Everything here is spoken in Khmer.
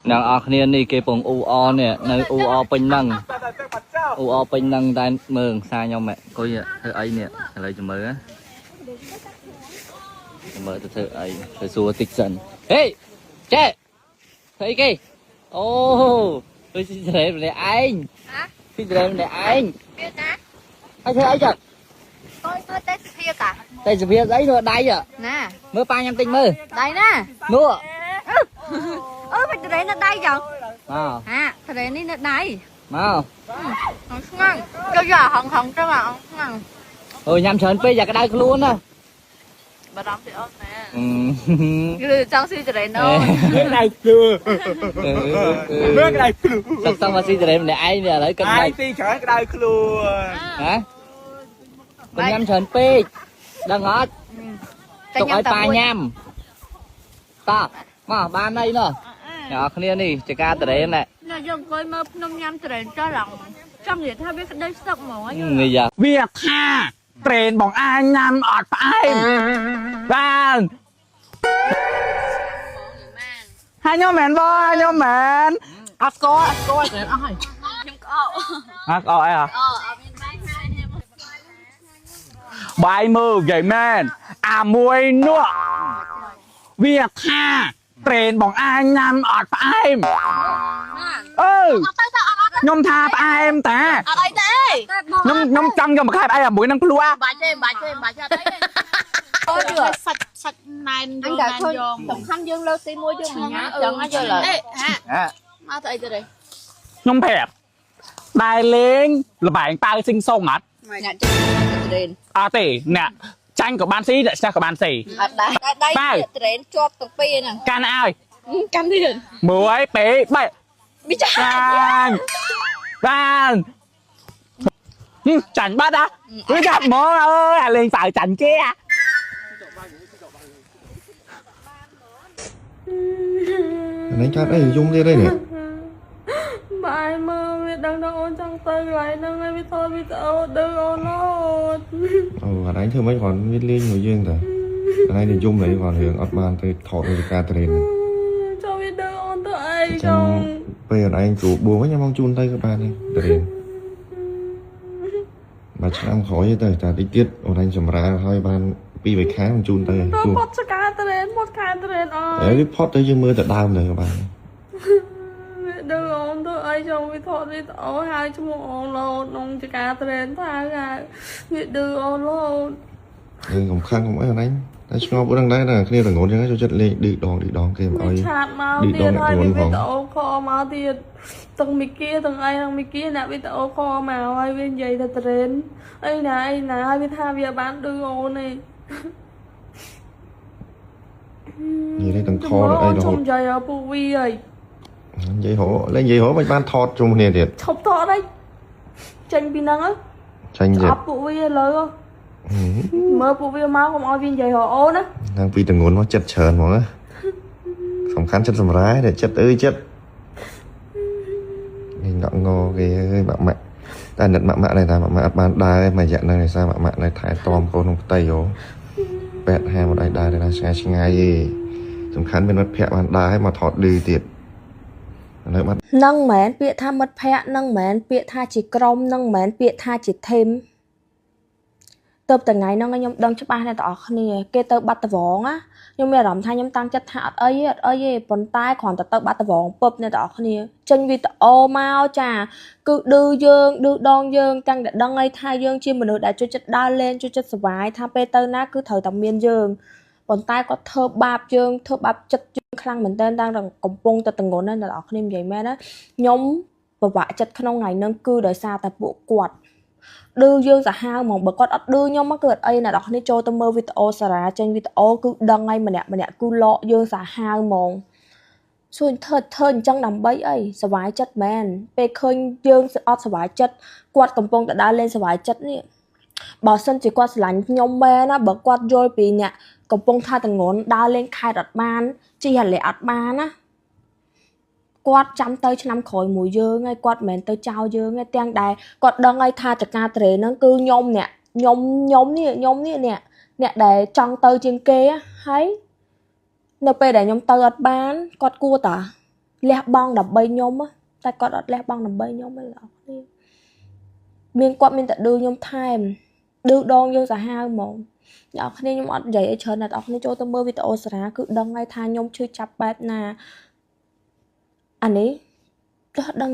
nàng ở kia này cái phòng UO nè nơi UO bên năng UO bên năng tại mường xa nhau mẹ coi vậy thưa ấy nè lại cho mới á mới thưa ấy phải xua tích dần hey che thấy cái ô tôi xin thề này anh xin thề này anh thấy ấy chưa tôi tết kia cả tay chụp việc đấy rồi đây à nè mơ ba nhâm tinh mơ đây nè mua phải từ đấy nó đây chẳng à từ đấy nó đây mau không ngon cho giờ hồng cho mà không ngon ôi nhâm sờn bây giờ cái đây luôn á bà đóng thì ôm nè trong suy từ đấy nó cái này chưa cái này xong xong mà xin từ đây để ai nè lấy cân ai này ti chở cái đây luôn hả con nhâm sờn pe đang ngót tục ai pa nhâm ta mà ba đây nữa nhỏ kia đi chỉ ca từ đấy nè nó dùng coi mà nông nhâm từ đấy cho lòng trong gì thay biết cái đây sốc mỏi người già វាថាត្រេនបងអាញ៉ាំអត់ផ្អែមបានហើយខ្ញុំមែនបងខ្ញុំមែនអត់ស្គាល់ត្រេនអស់ហើយ ខ្ញុំក៏ អត់អស់អីហ៎ អត់មានបាយហើយនេះ បាយមើលនិយាយមែនអាមួយនោះវាថាត្រេនបងអាញ៉ាំអត់ផ្អែមអឺខ្ញុំថាផ្អែមតា អត់អីទេ ខ្ញុំចង់យកមកខែផ្អែមអាមួយនឹងភ្លួ បាច់ទេអត់ទេអូយសាច់ណែនយងណែនយងសំខាន់យើងលើកទី1យើងញ៉ាំចឹងឲ្យយល់អេមកទៅអីទៅនេះ ខ្ញុំប្រាប់ដែលលេងលបែងប៉ៅស៊ីងសុងអត់ អ្នកចេញត្រេន អត់ទេអ្នកចាញ់ក៏បានស៊ីអ្នកឆ្នះក៏បានស៊ី អត់ដែរដៃត្រេនជាប់ទាំងពីរហ្នឹង កាន់ឲ្យ កាន់ទៀត មួយពីរបី ប៊ីចា ចាញ់បានចាញ់បាត់ហ៎វាចាប់ហ្មងអើយអាលេងប៉ៅចាញ់គេហ៎ đánh chát ấy dung kia đây nè បាយមើលវាដឹងថាអូនចង់ទៅកន្លែងហ្នឹងហើយវាថតវីដេអូដឹងអូនអត់ đánh thưa mấy còn viết lên người dương ta cái này thì dung đấy còn hưởng ọt bàn tới thọ người ca tiền ចូលវាដឹងអូនទៅអីចុង trong bây giờ anh chủ bố với nhau mong chun tay các bạn đi tiền mà chẳng khỏi như tới ta đi tiết ở anh chầm ra thôi bạn pi về khá mong chun tay ទៅ chun ផុតសកាត្រេនផុតខាត្រេនអើយ đấy cái pot tới dương mưa tại đau rồi các bạn វាដឹងអូនទៅអីចុងវាថតវីដេអូហើយឈ្មោះអូនរហូតក្នុងចកាត្រេនថាហើយវាដឹងអូនរហូត không khăn không ấy anh đấy cho bữa đằng đấy là kia là ngốn cho cho chất lên đi đòn kia mà វា ơi ឆាតមកទៀតហើយវាវីដេអូខលមកទៀតទាំងមីគីទាំងអីទាំងមីគីអ្នកវីដេអូខលមកហើយវានិយាយថាត្រេនអីណាហើយវាថាវាបានដឹងអូនឯង gì đây thằng kho là ai đó ខ្ញុំនិយាយឲ្យពួកវាអី vậy hổ lên vậy hổ mấy ban thọt chung này thiệt ឈប់ថតអីចេញពីហ្នឹង tranh អ diệt ប់ពួកវាលើមើលពួកវាមកកុំឲ្យវានិយាយរអូនណា đang vì từng ngốn nó chật chờn mà á sòng khăn chất sầm rái để chất ơi chất mình ngọng ngô cái bạn mẹ ta nhận bạn mẹ này là bạn mẹ ban đai mà dặn này sao bạn mẹ này thải tom cô không tay vô bẹt hai một đai đai để là xe ngay gì sòng khăn bên mắt phẹ ban đai mà thọt đi tiệt nơi mắt នឹងមែនពាក្យថាមិត្តភ័ក្ដិនឹងមែនពាក្យថាជាក្រុមនឹងមែនពាក្យថាជាធីមទៅថ្ងៃហ្នឹងខ្ញុំដឹងច្បាស់អ្នកទាំងអស់គ្នាគេទៅបាត់ដំបងណាខ្ញុំមានអារម្មណ៍ថាខ្ញុំតាំងចិត្តថាអត់អីទេប៉ុន្តែគ្រាន់តែទៅបាត់ដំបងពឹបអ្នកទាំងអស់គ្នាចេញវីដេអូមកចាគឺឌឺយើងឌឺដងយើងតាំងតែដឹងអីថាយើងជាមនុស្សដែលជួយចិត្តដើរលេងជួយចិត្តសុវ័យថាពេលទៅណាគឺត្រូវតែមានយើងប៉ុន្តែគាត់ធ្វើបាបយើងធ្វើបាបចិត្តយើងខ្លាំងមែនតើតាំងតែកំពុងតែតងន់ណាអ្នកទាំងអស់គ្នានិយាយមែនណាខ្ញុំពិបាកចិត្តក្នុងថ្ងៃហ្នឹងគឺដោយសារតែពួកគាត់ ឌឺយើងសាហាវហ្មងបើគាត់អត់ឌឺខ្ញុំមកគឺអត់អីអ្នកនរគ្នាចូលទៅមើលវីដេអូសារ៉ាចេញវីដេអូគឺដឹងហើយម្នាក់គឺលក់យើងសាហាវហ្មងសួរធ្វើអញ្ចឹងដើម្បីអីសុវ័យចិត្តមែនពេលឃើញយើងអត់សុវ័យចិត្តគាត់កំពុងតែដើរលេងសុវ័យចិត្តនេះបើសិនជាគាត់ស្រឡាញ់ខ្ញុំមែនណាបើគាត់យល់ពីអ្នកកំពុងថាតងន់ដើរលេងខេត្តអត់បានជីហលាអត់បានណា គាត់ចាំទៅឆ្នាំក្រោយមួយយើងហើយគាត់មិនមែនទៅចោលយើងទេទាំងដែរគាត់ដឹងហើយថាចកាត្រេហ្នឹងគឺខ្ញុំនេះអ្នកដែលចង់ទៅជាងគេហើយនៅពេលដែលខ្ញុំទៅអត់បានគាត់គួរតា លះបង់ដើម្បីខ្ញុំតែគាត់អត់លះបង់ដើម្បីខ្ញុំទេបងប្អូនមានគាត់មានតែឌឺខ្ញុំថែមឌឺដងយើងសាហាវហ្មងអ្នកនរគ្នាខ្ញុំអត់និយាយឲ្យច្រើនអ្នកនរគ្នាចូលទៅមើលវីដេអូសារ៉ាគឺដឹងហើយថាខ្ញុំឈឺចាប់បែបណាអានេះចោះដឹង